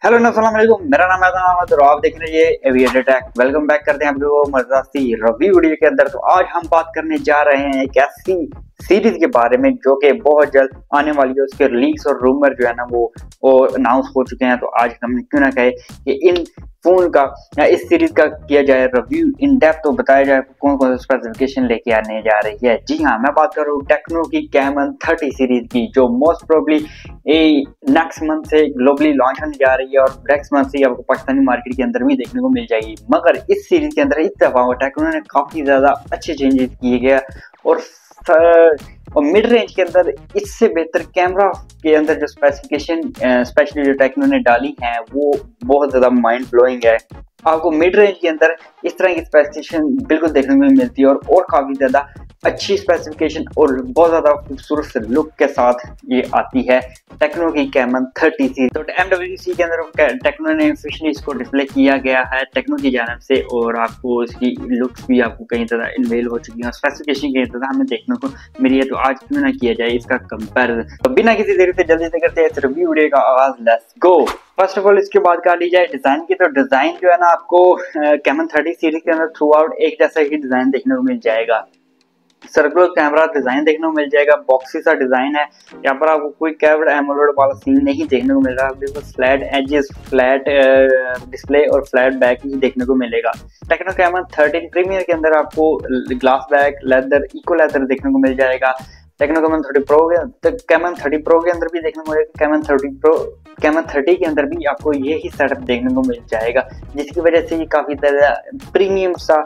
Hello अस्सलाम वालेकुम, मेरा नाम है अहमद और आप देख रहे हैं एविएटरटेक। वेलकम बैक करते हैं आप लोगों को मजेदार सी रिव्यू वीडियो के अंदर। तो आज हम बात करने जा रहे हैं एक ऐसी सीरीज के बारे में जो कि बहुत जल्द आने वाली है। उसके लीक्स और रूमर जो है ना वो अनाउंस हो चुके हैं। तो आज हमने क्यों ना कहे कि इन फोन का या इस सीरीज का किया जाए रिव्यू इन डेप्थ, तो बताया जाए कौन कौन सी स्पेसिफिकेशन लेके आने जा रही है। जी हाँ, मैं बात कर रहा हूँ टेक्नो की कैमन 30 सीरीज की, जो मोस्ट प्रोबेबली नेक्स्ट मंथ से ग्लोबली लॉन्च होने जा रही है और नेक्स्ट मंथ से आपको पाकिस्तानी मार्केट के अंदर भी देखने को मिल जाएगी। मगर इस सीरीज के अंदर इस दफा टेक्नो ने काफी ज्यादा अच्छे चेंजेस किए गए और मिड रेंज के अंदर इससे बेहतर कैमरा के अंदर जो स्पेसिफिकेशन स्पेशली जो टेक्नो ने डाली है वो बहुत ज्यादा माइंड ब्लोइंग है। आपको मिड रेंज के अंदर इस तरह की स्पेसिफिकेशन बिल्कुल देखने को मिलती है और काफी ज्यादा अच्छी स्पेसिफिकेशन और बहुत ज्यादा खूबसूरत लुक के साथ ये आती है टेक्नो की कैमन 30 सीरीज। तो MWC के अंदर टेक्नो ने ऑफिशियली इसको डिस्प्ले किया गया है टेक्नो की जानिब से, और आपको इसकी लुक्स भी आपको कई तरह इनवेल हो चुकी है, स्पेसिफिकेशन कई तरह हमें देखने को मिली है। तो आज क्यों ना किया जाए इसका कंपैरिजन। तो बिना किसी देरी से जल्दी से करते हैं इस रिव्यू वीडियो का आगाज। Let's go. First of all इसके बाद कर ली जाए डिजाइन की। तो डिजाइन जो है ना आपको कैमन 30 सीरीज के अंदर थ्रू आउट एक जैसा ही डिजाइन देखने को मिल जाएगा। सर्कुलर कैमरा डिजाइन देखने को मिल जाएगा, बॉक्सी सा डिजाइन है। यहाँ पर आपको कोई कर्व्ड एमोलेड वाला सीन नहीं देखने को मिल रहा है, बिल्कुल फ्लैट एजेस, फ्लैट डिस्प्ले और फ्लैट बैक ही देखने को मिलेगा। टेक्नो कैमन 13 प्रीमियर के अंदर आपको glass back, leather, eco leather देखने को मिल जाएगा। Tecno Camon 30 pro Camon 30 pro के अंदर भी देखने को मिलेगा। कैमन 30 के अंदर भी आपको यही सेटअप देखने को मिल जाएगा, जिसकी वजह से ये काफी ज्यादा प्रीमियम सा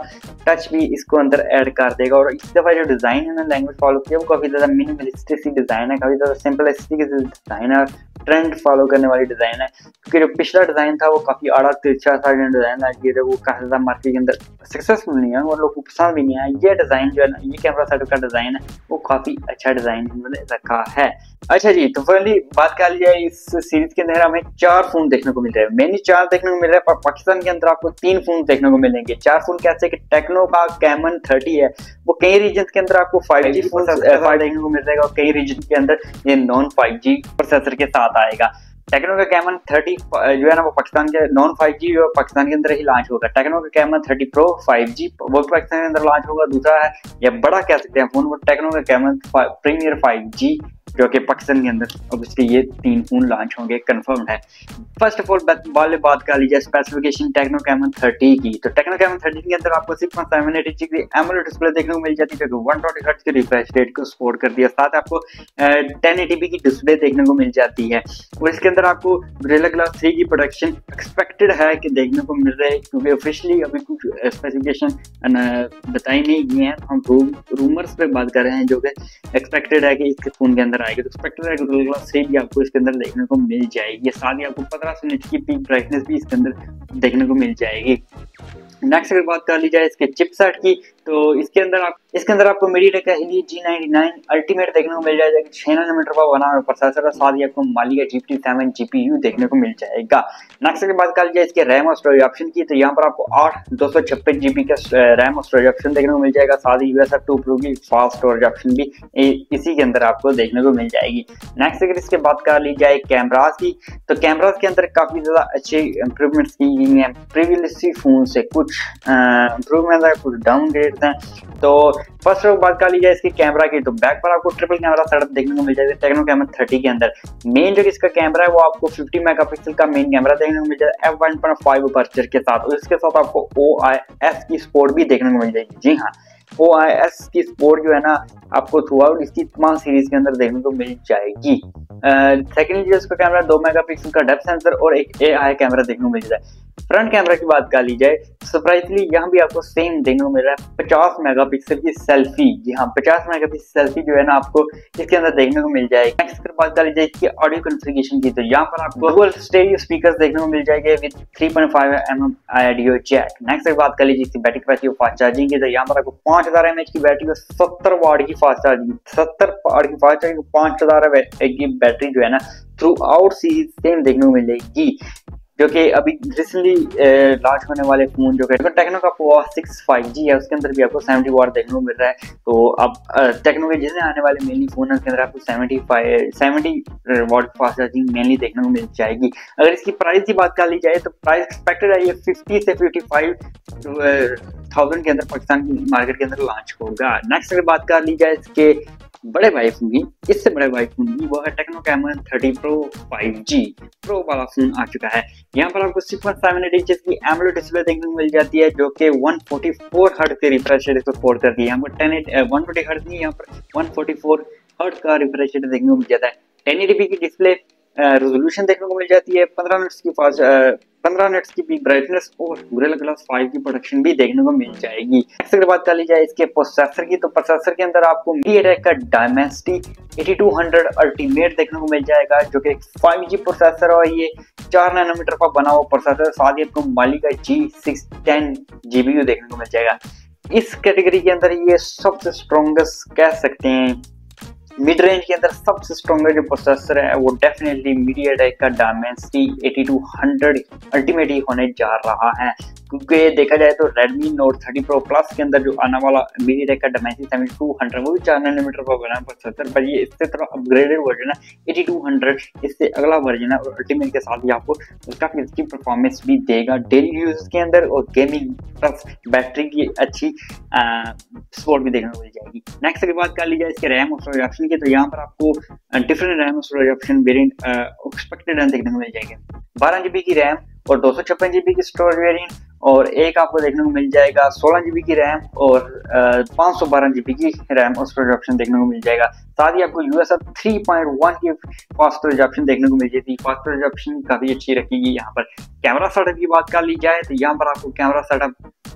टच भी इसको अंदर ऐड कर देगा। और इस दफा जो डिजाइन है लैंग्वेज फॉलो किया वो काफी ज्यादा मिनिमलिस्टिक सी डिजाइन है, काफी ज्यादा सिंपलिस्टिक डिजाइन है, ट्रेंड फॉलो करने वाली डिजाइन है। क्योंकि जो पिछला डिजाइन था वो काफी आड़ा तिरछा सा डिजाइन है, वो काफी ज्यादा मार्केट के अंदर सक्सेसफुल नहीं है और लोगों को पसंद भी नहीं है। ये डिजाइन जो है ना, ये कैमरा सेटअप का डिजाइन है वो काफी अच्छा डिजाइन इन्होंने रखा है। अच्छा जी, तो फाइनली बात कर ली जाए इस सीरीज के अंदर हमें 4 फोन देखने को मिल रहे हैं। मेनली 4 देखने को मिल रहा है, पर पाकिस्तान के अंदर आपको 3 फोन देखने को मिलेंगे। 4 फोन कैसे कि टेक्नो का कैमन 30 है वो कई रीजन के अंदर आपको 5G फोन देखने को मिल जाएगा और कई रीजन के अंदर ये नॉन 5G प्रोसेसर के साथ आएगा। टेक्नो का कैमन 30 जो है ना वो पाकिस्तान के नॉन 5G जो पाकिस्तान के अंदर ही लॉन्च होगा। टेक्नो का कैमन 30 प्रो 5G वो पाकिस्तान के अंदर लॉन्च होगा। दूसरा है या बड़ा कह सकते हैं फोन वो टेक्नो का कैमन प्रीमियर 5G जो कि पाकिस्तान के अंदर ऑब्वियसली ये 3 फोन लॉन्च होंगे, कंफर्म है। फर्स्ट ऑफ ऑल बात कर लीजिए स्पेसिफिकेशन टेक्नो कैमन 30 की। तो टेक्नो कैमन 30 के अंदर आपको 6.78 इंच की एमोलेड डिस्प्ले देखने को मिल जाती है जो 120 हर्ट्ज के रिफ्रेश रेट को सपोर्ट करती है। साथ आपको 1080p की डिस्प्ले देखने को मिल जाती है और इसके अंदर आपको गोरिल्ला ग्लास 3 की प्रोडक्शन एक्सपेक्टेड है कि देखने को मिल रहा है, क्योंकि ऑफिशियली अभी कुछ स्पेसिफिकेशन बताई नहीं गई हैं। हम रूमर्स पे बात कर रहे हैं जो कि एक्सपेक्टेड है कि इसके फोन के अंदर आएगी। तो एक्सपेक्टेड है गोरिल्ला ग्लास 3 भी आपको इसके अंदर देखने को मिल जाएगी। साथ ही आपको 1500 निट की पीक ब्राइटनेस भी इसके अंदर देखने को मिल जाएगी। नेक्स्ट अगर बात कर ली जाए इसके चिपसेट की, तो इसके अंदर आपको मीडियाटेक का Helio G99 अल्टीमेट देखने को मिल जाएगा, 6 नैनोमीटर का 1 प्रोसेसर है। साथ ही आपको माली का GPT-7 GPU देखने को मिल जाएगा। नेक्स्ट अगर बात कर ली जाए इसके रैम और स्टोरेज ऑप्शन की, तो यहाँ पर आपको 8 256 GB का रैम और स्टोरेज ऑप्शन देखने को मिल जाएगा। साथ ही USB 2 की फास्ट स्टोरेज ऑप्शन भी इसी के अंदर आपको देखने को मिल जाएगी। नेक्स्ट अगर इसके बात कर ली जाए कैमराज की, तो कैमराज के अंदर काफी ज्यादा अच्छे इंप्रूवमेंट्स की गई हैं प्रीवियस फोन से। कुछ इंप्रूवमेंट है, कुछ डाउनग्रेड हैं। तो फर्स्ट बात कर ली जाए इसके कैमरा की, तो बैक पर आपको ट्रिपल कैमरा सेटअप देखने को मिल जाएगा टेक्नो कैमन 30 के अंदर। मेन जो इसका कैमरा है वो आपको 50 मेगापिक्सल का मेन कैमरा देखने को मिल जाएगा f1.5 अपर्चर के साथ, और इसके साथ आपको OIS की सपोर्ट भी देखने को मिल जाएगी। जी हाँ, OIS की सपोर्ट जो है ना आपको थ्रू आउट इसकी तमाम सीरीज के अंदर देखने को मिल जाएगी। सेकेंडली जो इसका कैमरा 2 मेगापिक्सल का डेप्थ सेंसर और एक AI कैमरा देखने को मिल जाता है। फ्रंट कैमरा की बात कर ली जाए, सरप्राइजली यहाँ भी आपको सेम देखने को मिल रहा है 50 मेगापिक्सल की सेल्फी। जी हाँ, 50 मेगापिक्सल सेल्फी जो है ना आपको इसके अंदर देखने को मिल जाएगी। नेक्स्ट अगर बात कर ली जाए इसकी ऑडियो कॉन्फ़िगरेशन की, तो यहाँ पर आपको डुअल स्टेरियो स्पीकर्स देखने को मिल जाएंगे with 3.5mm audio Jack. Next अगर बात कर लीजिए इसकी बैटरी कैपेसिटी और फास्ट चार्जिंग की, तो यहाँ पर आपको 5000 mAh की बैटरी और 70 वाट की फास्ट चार्जिंग 5000 की बैटरी जो है ना थ्रू आउट सीरीज सेम देखने को मिलेगी। जो कि अभी रिसेंटली लॉन्च होने वाले फोन जो है टेक्नो का पोवा 6 5G है, उसके अंदर भी आपको 70 वाट देखने को मिल रहा है। तो अब टेक्नो के जितने आने वाले मेनली फोन है उसके अंदर आपको 70 वाट फास्ट चार्जिंग मेनली देखने को मिल जाएगी। अगर इसकी प्राइस की बात कर ली जाए तो प्राइस एक्सपेक्टेड है ये 50 से 55,000 के अंदर पाकिस्तान की मार्केट के अंदर लॉन्च होगा। नेक्स्ट अगर बात कर ली जाए इसके बड़े भाई फोन की, इससे बड़े भाई फोन की, वो है techno Camon 30 pro 5G pro वाला फोन आ चुका है। यहाँ पर आपको 6.78 इंचेस की एमोलेड डिस्प्ले देखने को मिल जाती है जो कि 144 हर्ट्ज के रिफ्रेश रेट को सपोर्ट करती है। यहाँ पर 120 हर्ट्ज नहीं, यहाँ पर 144 हर्ट्ज का रिफ्रेश रेट देखने को मिल जाता है। 1080p की डिस्प्ले रेजोल्यूशन देखने को मिल जाती है, 15 मिनट्स की भी ब्राइटनेस और गोरिल्ला ग्लास 5 की प्रोडक्शन भी देखने को मिल जाएगी। अगर बात कर ली जाए इसके प्रोसेसर की, तो प्रोसेसर के अंदर आपको MediaTek का Dimensity 8200 अल्टीमेट देखने को मिल जाएगा जो कि 5G प्रोसेसर और ये 4 नैनोमीटर का बना हुआ प्रोसेसर, साथ ही आपको माली का G610 GPU देखने को मिल जाएगा। इस कैटेगरी के अंदर ये सबसे स्ट्रॉन्गेस्ट कह सकते हैं, मिड रेंज के अंदर सबसे स्ट्रॉन्गर जो प्रोसेसर है वो डेफिनेटली MediaTek का Dimensity 8200 अल्टीमेट ही होने जा रहा है। क्योंकि देखा जाए तो Redmi Note 30 Pro Plus के अंदर जो आने वाला MediaTek का Dimensity 7200 वो भी 4 नैनोमीटर का बना प्रोसेसर, पर ये इससे थोड़ा अपग्रेडेड वर्जन है 8200, इससे अगला वर्जन है और अल्टीमेट के साथ ही आपको काफी अच्छी परफॉर्मेंस भी देगा डेली यूज के अंदर और गेमिंग प्लस बैटरी की अच्छी सपोर्ट भी देखने को मिल जाएगी। नेक्स्ट अगर बात कर ली जाए इसके रैम और स्टोरेज ऑप्शन की, तो यहाँ पर आपको डिफरेंट रैम और स्टोरेज ऑप्शन वेरिएंट एक्सपेक्टेड देखने को मिल जाएंगे। 12 GB की रैम और 256 GB की स्टोरेज वेरिएंट, और एक आपको देखने को मिल जाएगा 16 GB की रैम और 512 GB की रैम और स्टोरेज ऑप्शन देखने को मिल जाएगा। साथ ही आपको USF 3.1 की फास्ट स्टोरेज ऑप्शन देखने को मिल जाती है। फास्ट स्टोरेज ऑप्शन काफी अच्छी रखेगी। यहाँ पर कैमरा सेटअप की बात कर ली जाए तो यहाँ पर आपको कैमरा सेटअप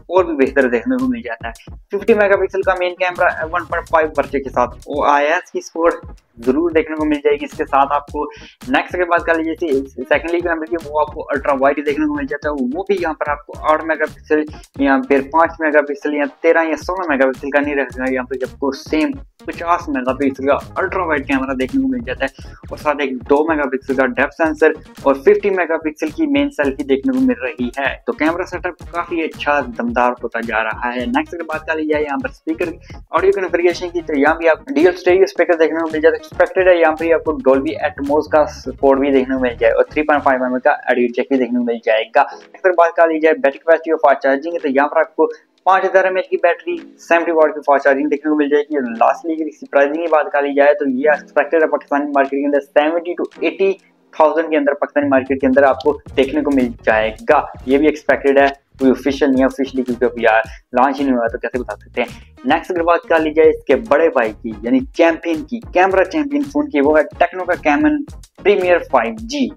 और भी बेहतर देखने को मिल जाता है। 50 मेगापिक्सल का मेन कैमरा 1.5 बर्चे के साथ OIS की सपोर्ट जरूर देखने को मिल जाएगी। इसके साथ आपको नेक्स्ट अगर बात कर लीजिए सेकेंडली कैमरे की, वो आपको अल्ट्रा वाइड देखने को मिल जाता है। वो भी यहाँ पर आपको 8 मेगापिक्सल या फिर 5 मेगापिक्सल या 13 या 16 मेगापिक्सल का नहीं रहेगा। यहाँ पर आपको सेम 50 मेगापिक्सल का अल्ट्रा वाइड कैमरा देखने को मिल जाता है और साथ एक 2 मेगापिक्सल का डेप्थ सेंसर और 50 मेगापिक्सल की मेन सेल्फी देखने को मिल रही है। तो कैमरा सेटअप काफी अच्छा दमदार होता जा रहा है। नेक्स्ट अगर बात कर ली जाए यहाँ पर स्पीकर ऑडियो कॉन्फ़िगरेशन की, तो यहाँ भी आप डुअल स्टीरियो स्पीकर देखने को मिल जाता है। एक्सपेक्टेड है यहाँ पर आपको डॉल्बी एटमॉस का सपोर्ट भी देखने को मिल जाए और 3.5 mm का ऑडियो जैक भी देखने को मिल जाएगा। अगर बात कर ली जाए बैटरी कैपेसिटी और फास्ट चार्जिंग, तो यहाँ पर आपको 5000 mAh की बैटरी 70 वाट की फास्ट चार्जिंग देखने को मिल जाएगी। और लास्टली इसकी प्राइसिंग की बात कर ली जाए तो ये एक्सपेक्टेड है पाकिस्तानी मार्केट के अंदर 70 to 80,000 के अंदर पाकिस्तानी मार्केट के अंदर आपको देखने को मिल जाएगा। ये भी एक्सपेक्टेड है, कोई ऑफिशियल नहीं है ऑफिशियली, क्योंकि अभी यार लॉन्च ही नहीं हुआ तो कैसे बता सकते हैं। नेक्स्ट अगर बात कर ली जाए इसके बड़े भाई की यानी चैंपियन की, कैमरा चैंपियन फोन की, वो है टेक्नो का कैमन प्रीमियर 5G।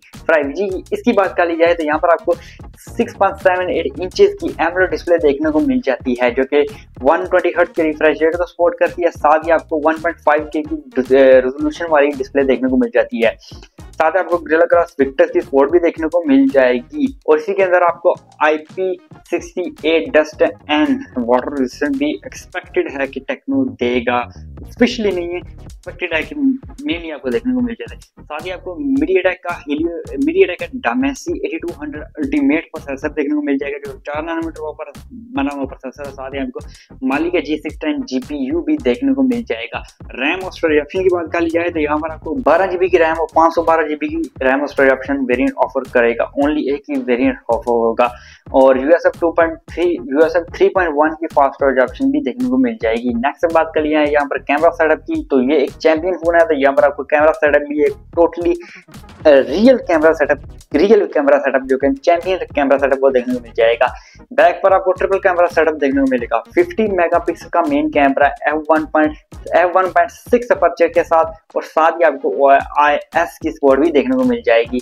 इसकी बात कर ली जाए तो यहाँ पर आपको 6.78 इंचेस की एमोलेड डिस्प्ले देखने को मिल जाती है जो कि 120 हर्ट्ज के रिफ्रेश रेट को सपोर्ट करती है। साथ ही आपको 1.5K की रेजोल्यूशन वाली डिस्प्ले देखने को मिल जाती है। साथ ही आपको गोरिल्ला ग्लास विक्टर की सपोर्ट भी देखने को मिल जाएगी और इसी के अंदर आपको IP68 dust and water resistant भी एक्सपेक्टेड है कि टेक्नो देगा। ऑफिशियली नहीं है, एक्सपेक्टेड है कि मेनली आपको देखने को मिल जाता है। साथ ही आपको MediaTek का Dimensity 8200 अल्टीमेट प्रोसेसर देखने को मिल जाएगा जो 4 नैनोमीटर पर बना हुआ प्रोसेसर है। साथ ही आपको माली का G610 GPU भी देखने को मिल जाएगा। रैम और स्टोरेज ऑप्शन की बात कर ली जाए तो यहाँ पर आपको 12 GB की रैम और 512 GB की रैम और स्टोरेज ऑप्शन वेरिएंट ऑफर करेगा। ओनली एक ही वेरिएंट ऑफर होगा और USF 3.1 की फास्ट स्टोरेज ऑप्शन भी देखने को मिल जाएगी। नेक्स्ट बात कर लिया है यहाँ पर कैमरा सेटअप की, तो ये एक चैंपियन फोन है तो यहाँ पर आपको कैमरा सेटअप भी एक टोटली रियल कैमरा सेटअप जो कि चैंपियन कैमरा सेटअप वो देखने को मिल जाएगा। बैक पर आपको ट्रिपल कैमरा सेटअप देखने को मिलेगा। 50 मेगापिक्सल का मेन कैमरा f1.6 अपर्चर के साथ और साथ ही आपको OIS की सपोर्ट भी देखने को मिल जाएगी।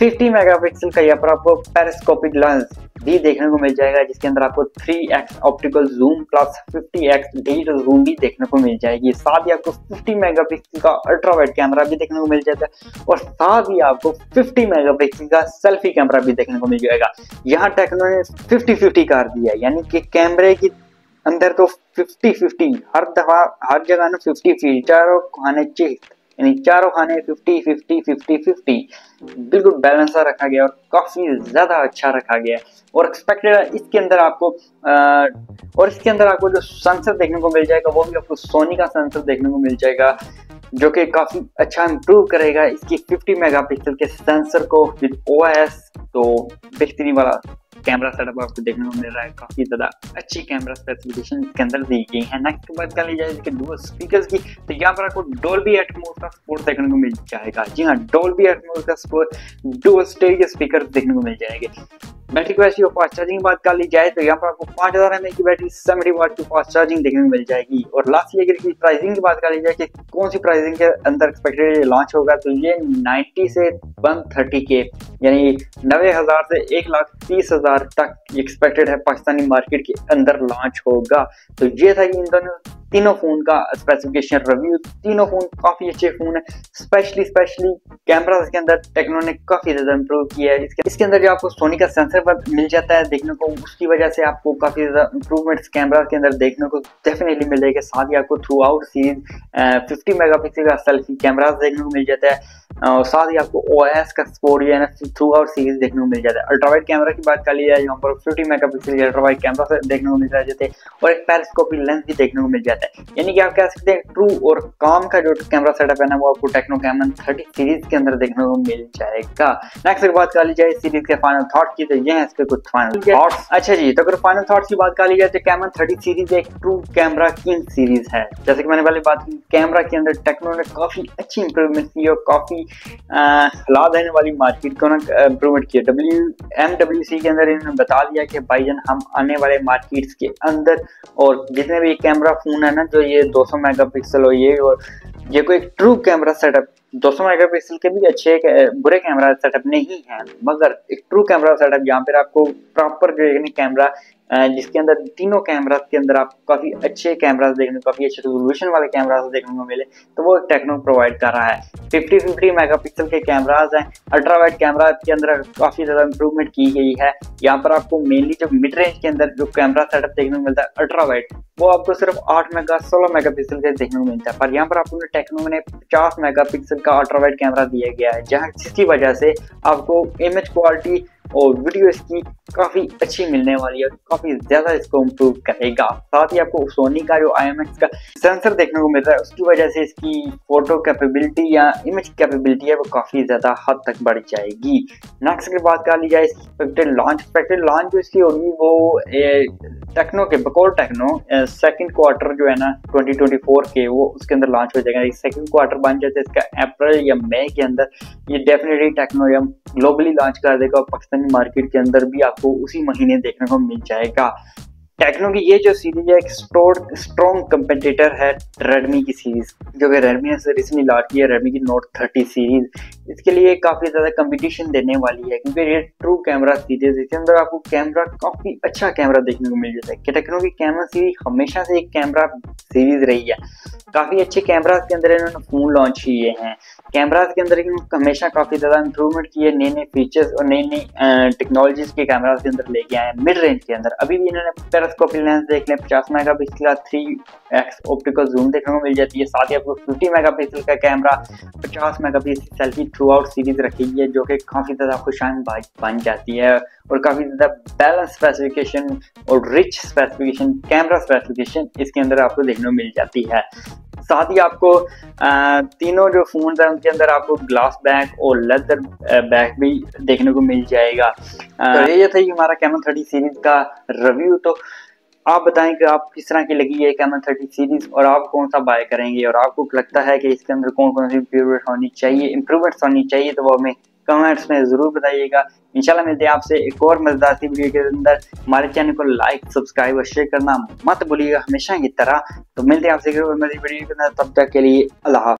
50 मेगापिक्सल का यहाँ पर आपको पेरिस्कोपिक लेंस भी देखने को मिल जाएगा जिसके अंदर आपको 3x optical zoom plus 50x digital zoom भी देखने को मिल जाएगी। साथ ही आपको 50 मेगापिक्सल का अल्ट्रा वाइड कैमरा भी देखने को मिल जाता है और साथ ही आपको 50 मेगापिक्सल का सेल्फी कैमरा भी देखने को मिल जाएगा। यहाँ टेक्नो ने 50-50 कर दिया है, यानी कि कैमरे की अंदर तो 50-50 हर दफा हर जगह ना 50 फीचर और खाने चाहिए यानी चारों खाने 50-50-50-50 बिल्कुल बैलेंस रखा गया और काफी ज्यादा अच्छा रखा गया। और एक्सपेक्टेड इसके अंदर आपको जो सेंसर देखने को मिल जाएगा वो भी आपको सोनी का सेंसर देखने को मिल जाएगा, जो कि काफी अच्छा इंप्रूव करेगा इसकी 50 मेगापिक्सल के सेंसर को विद ओएस। तो बेहतरीन वाला कैमरा सेटअप आपको देखने को मिल रहा है, काफी ज्यादा अच्छी कैमरा स्पेसिफिकेशन इसके अंदर दी गई है। नेक्स्ट बात कर ली जाए इसके डुअल स्पीकर्स की, तो यहाँ पर आपको डोल्बी एटमॉस का सपोर्ट देखने को मिल जाएगा। जी हाँ, डोल्बी एटमॉस का सपोर्ट, डुअल स्टेरियो स्पीकर देखने को मिल जाएंगे। बैटरी कैपेसिटी और फास्ट चार्जिंग की बात कर ली जाए तो यहाँ पर आपको 5000 mAh की बैटरी 70 वाट की फास्ट चार्जिंग देखने को मिल जाएगी। और लास्टली अगर इसकी प्राइसिंग की बात कर ली जाए कि कौन सी प्राइसिंग के अंदर एक्सपेक्टेड लॉन्च होगा, तो ये 90 से 130 के यानी 90,000 से 1,30,000 तक एक्सपेक्टेड है पाकिस्तानी मार्केट के अंदर लॉन्च होगा। तो ये था इन दोनों तीनों फोन का स्पेसिफिकेशन रिव्यू। तीनों फोन काफी अच्छे फोन है, स्पेशली कैमरा के अंदर टेक्नो ने काफी ज्यादा इंप्रूव किया है। इसके अंदर जो आपको सोनी का सेंसर पर मिल जाता है देखने को, उसकी वजह से आपको काफी ज्यादा इंप्रूवमेंट्स कैमरा के अंदर देखने को डेफिनेटली मिल जाएगा। साथ ही आपको थ्रू आउट सीरीज 50 मेगापिक्सल का सेल्फी कैमरा देखने को मिल जाता है और साथ ही आपको OIS का सपोर्ट जो है ना थ्रू आउट सीरीज देखने को मिल जाता है। अल्ट्रावाइड कैमरा की बात कर ली जाए, यहाँ पर 50 मेगापिक्सल के अल्ट्रावाइड कैमरा से देखने को मिल जाते हैं और एक पेरिस्कोपिक लेंस भी देखने को मिल जाता है। यानी कि आप कह सकते हैं ट्रू और काम का जो कैमरा सेटअप है ना वो आपको टेक्नो कैमन 30 सीरीज के अंदर देखने को मिल जाएगा। नेक्स्ट अगर बात कर ली जाए सीरीज के फाइनल थॉट की, तो ये है इसके कुछ फाइनल थॉट्स। अच्छा जी, तो अगर फाइनल थॉट्स की बात कर ली जाए तो कैमन 30 सीरीज एक ट्रू कैमरा किंग सीरीज है। जैसे कि मैंने पहले बात की, कैमरा के अंदर टेक्नो ने काफी अच्छी इंप्रूवमेंट की और काफी हिला देने वाली मार्केट को ना इंप्रूवमेंट किया। MWC के अंदर इन्होंने बता दिया कि भाईजान हम आने वाले मार्केट्स के अंदर और जितने भी कैमरा फोन है ना जो ये 200 मेगापिक्सल हो ये कोई ट्रू कैमरा सेटअप 200 मेगापिक्सल के भी अच्छे बुरे कैमरा सेटअप नहीं है, मगर एक ट्रू कैमरा सेटअप जहाँ पर आपको प्रॉपर जो कैमरा जिसके अंदर तीनों कैमरा के अंदर आपको काफी अच्छे कैमरास देखने को, काफी अच्छे रेजोल्यूशन वाले कैमरास देखने को मिले, तो वो टेक्नो प्रोवाइड कर रहा है। 50 मेगापिक्सल के कैमरास हैं। अल्ट्रा वाइड कैमरा के अंदर काफी ज्यादा इंप्रूवमेंट की गई है। यहाँ पर आपको मेनली जो मिड रेंज के अंदर जो कैमरा सेटअप देखने को मिलता है अल्ट्रा वाइड, वो आपको सिर्फ 16 मेगापिक्सल का देखने को मिलता है, पर यहाँ पर आपको टेक्नो ने 50 मेगापिक्सल का अल्ट्रा वाइड कैमरा दिया गया है, जहाँ जिसकी वजह से आपको इमेज क्वालिटी और वीडियो इसकी काफी अच्छी मिलने वाली है, काफी ज्यादा इसको इम्प्रूव करेगा। साथ ही आपको सोनी का जो IMX का सेंसर देखने को मिल रहा है, उसकी वजह से इसकी फोटो कैपेबिलिटी या इमेज कैपेबिलिटी है वो काफी ज्यादा हद तक बढ़ जाएगी। नेक्स्ट की बात कर ली जाए एक्सपेक्टेड लॉन्च जो इसकी होगी वो टेक्नो के बकौल टेक्नो सेकंड क्वार्टर जो है ना 2024 के वो उसके अंदर लॉन्च हो जाएगा। सेकंड क्वार्टर बन जाता है इसका अप्रैल या मई के अंदर, ये डेफिनेटली टेक्नो या ग्लोबली लॉन्च कर देगा और पाकिस्तानी मार्केट के अंदर भी आपको उसी महीने देखने को मिल जाएगा। टेक्नो की ये जो सीरीज है एक स्ट्रॉन्ग कंपेटिटर है रेडमी की सीरीज, जो कि रेडमी ने रिसेंटली लॉन्च की है, रेडमी की नोट 30 सीरीज। इसके लिए काफी ज्यादा कंपटीशन देने वाली है क्योंकि ये ट्रू कैमरा सीरीज, इसके अंदर आपको कैमरा काफी अच्छा कैमरा देखने को मिल जाता है। टेक्नो की कैमरा सीरीज हमेशा से एक कैमरा सीरीज रही है, काफी अच्छे कैमरास के अंदर इन्होंने फोन लॉन्च किए हैं। कैमरास के अंदर हमेशा काफी ज्यादा इंप्रूवमेंट किए, नए फीचर्स और नई टेक्नोलॉजीज के कैमरास के अंदर लेके आए हैं मिड रेंज के अंदर। अभी भी इन्होंने पेरिस्कोपिक लेंस देख लें, 50 मेगापिक्सल का 3x ऑप्टिकल जूम देखने को मिल जाती है। साथ ही आपको 50 मेगापिक्सल का camera 50 megapixel selfie through out series रखी है, जो कि काफी ज्यादा खुशाइन बन जाती है और काफी ज्यादा बैलेंस स्पेसिफिकेशन और रिच स्पेसिफिकेशन कैमरा स्पेसिफिकेशन इसके अंदर आपको देखने को मिल जाती है। साथ ही आपको तीनों जो फोन है उनके अंदर आपको ग्लास बैग और लेदर बैग भी देखने को मिल जाएगा। तो ये था हमारा कैमन 30 सीरीज का रिव्यू। तो आप बताएं कि आप किस तरह की लगी है कैमन 30 सीरीज और आप कौन सा बाय करेंगे और आपको लगता है कि इसके अंदर कौन कौन सी इम्प्रूवमेंट्स होनी चाहिए, तो वो हमें कमेंट्स में जरूर बताइएगा। इंशाल्लाह मिलते हैं आपसे एक और मजेदार सी वीडियो के अंदर। हमारे चैनल को लाइक सब्सक्राइब और शेयर करना मत भूलिएगा हमेशा की तरह। तो मिलते हैं आपसे एक और मजेदार वीडियो के अंदर, तब तक के लिए अल्लाह।